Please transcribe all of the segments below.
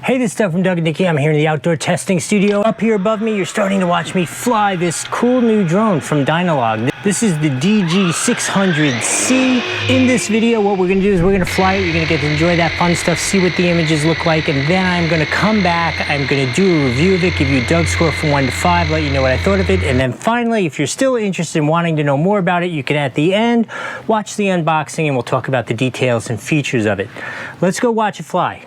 Hey, this is Doug from Doug and Nikki. I'm here in the outdoor testing studio. Up here above me, you're starting to watch me fly this cool new drone from Dynalog. This is the DG600C. In this video, what we're gonna do is we're gonna fly it. You're gonna get to enjoy that fun stuff, see what the images look like, and then I'm gonna come back. I'm gonna do a review of it, give you a Doug score from 1 to 5, let you know what I thought of it, and then finally, if you're still interested in wanting to know more about it, you can, at the end, watch the unboxing and we'll talk about the details and features of it. Let's go watch it fly.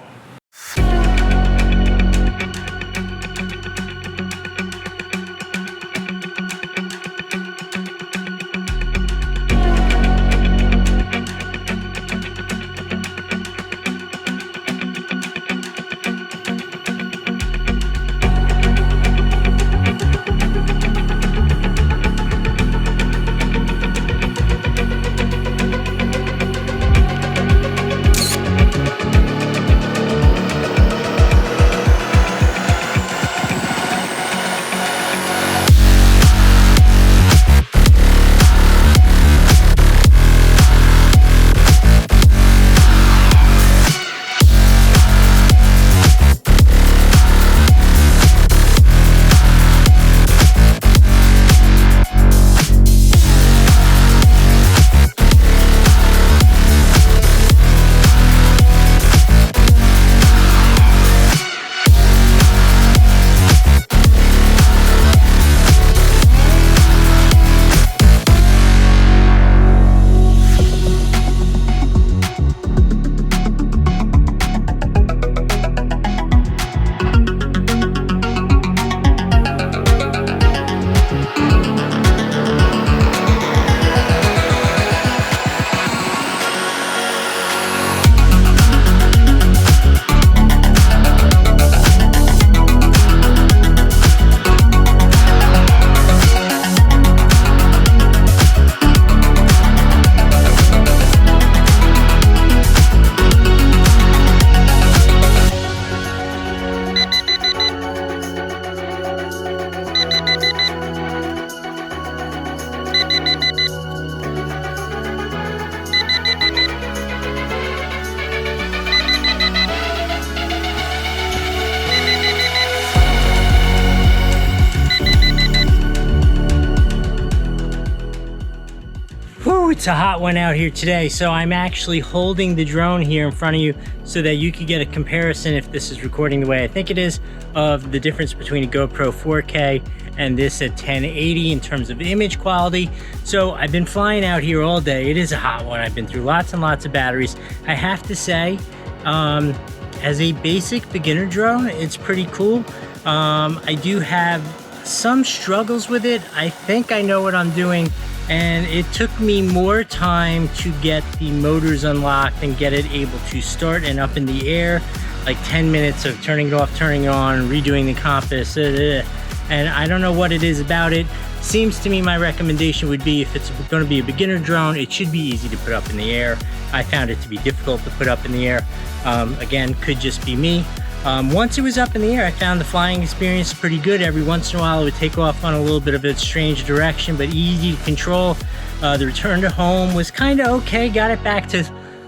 It's a hot one out here today, so I'm actually holding the drone here in front of you so that you can get a comparison, if this is recording the way I think it is, of the difference between a GoPro 4K and this at 1080 in terms of image quality. So I've been flying out here all day. It is a hot one. I've been through lots and lots of batteries. I have to say, as a basic beginner drone, it's pretty cool. I do have some struggles with it. I think I know what I'm doing, and it took me more time to get the motors unlocked and get it able to start and up in the air, like 10 minutes of turning it off, turning it on, redoing the compass, and I don't know what it is about it. Seems to me my recommendation would be, if it's going to be a beginner drone, it should be easy to put up in the air. I found it to be difficult to put up in the air. Again, could just be me. Once it was up in the air, I found the flying experience pretty good. Every once in a while it would take off on a little bit of a strange direction, but easy to control. The return to home was kind of okay. Got it back to,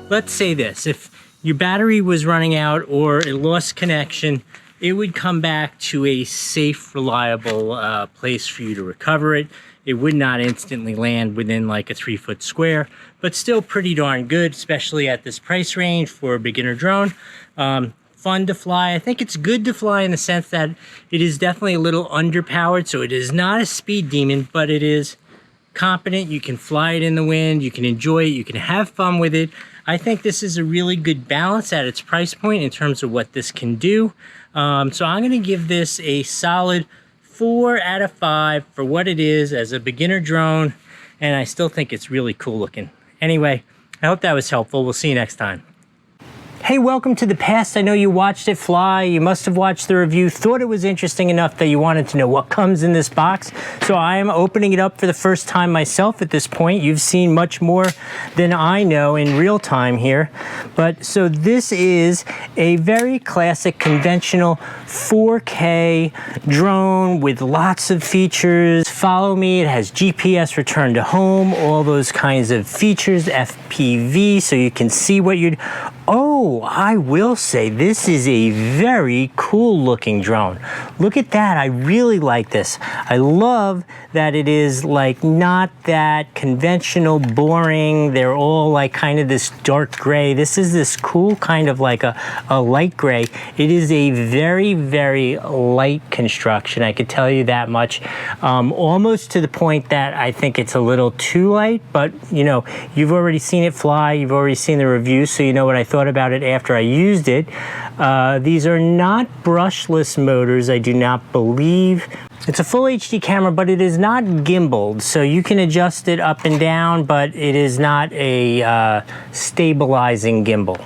let's say this, if your battery was running out or it lost connection, it would come back to a safe, reliable place for you to recover it. It would not instantly land within like a 3-foot square, but still pretty darn good, especially at this price range for a beginner drone. Fun to fly. I think it's good to fly in the sense that it is definitely a little underpowered, so it is not a speed demon, but it is competent. You can fly it in the wind, you can enjoy it, you can have fun with it. I think this is a really good balance at its price point in terms of what this can do. So I'm going to give this a solid 4 out of 5 for what it is as a beginner drone, and I still think it's really cool looking. Anyway, I hope that was helpful. We'll see you next time. Hey, welcome to the past. I know you watched it fly. You must have watched the review, thought it was interesting enough that you wanted to know what comes in this box. So I am opening it up for the first time myself at this point. You've seen much more than I know in real time here. But so this is a very classic conventional 4K drone with lots of features. Follow me, it has GPS, return to home, all those kinds of features, FPV, so you can see what you're Oh, I will say this is a very cool looking drone. Look at that. I really like this. I love that it is like not that conventional, boring. They're all like kind of this dark gray. This is this cool kind of like a light gray. It is a very, very light construction. I could tell you that much. Almost to the point that I think it's a little too light, but you know, you've already seen it fly. You've already seen the review, so you know what I thought about it after I used it. These are not brushless motors, I do not believe. It's a full HD camera, but it is not gimbaled, so you can adjust it up and down, but it is not a stabilizing gimbal.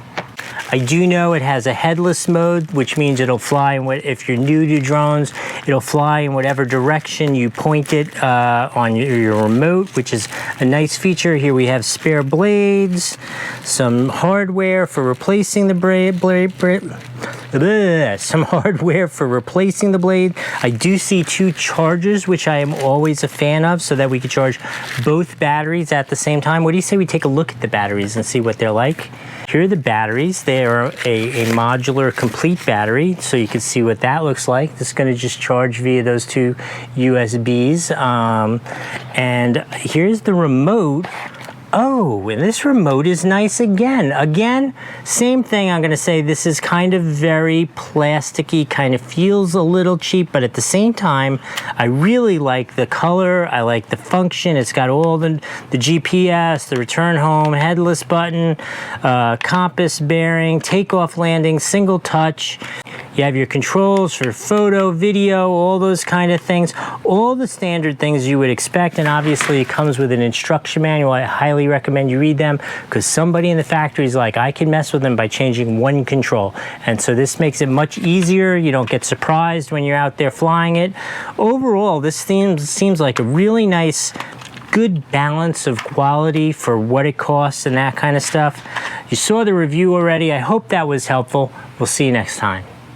I do know it has a headless mode, which means it'll fly in if you're new to drones, it'll fly in whatever direction you point it on your remote, which is a nice feature. Here we have spare blades, some hardware for replacing the some hardware for replacing the blade. I do see 2 chargers, which I am always a fan of, so that we can charge both batteries at the same time. What do you say we take a look at the batteries and see what they're like? Here are the batteries. They are a modular complete battery, so you can see what that looks like. This is going to just charge via those 2 USBs. And here's the remote. Oh, and this remote is nice again. Again, same thing. I'm going to say this is kind of very plasticky, kind of feels a little cheap, but at the same time, I really like the color. I like the function. It's got all the GPS, the return home, headless button, compass bearing, takeoff landing, single touch. You have your controls for photo, video, all those kind of things. All the standard things you would expect, and obviously it comes with an instruction manual. I highly recommend you read them, because somebody in the factory is like, I can mess with them by changing one control. And so this makes it much easier. You don't get surprised when you're out there flying it. Overall, this seems like a really nice, good balance of quality for what it costs and that kind of stuff. You saw the review already. I hope that was helpful. We'll see you next time.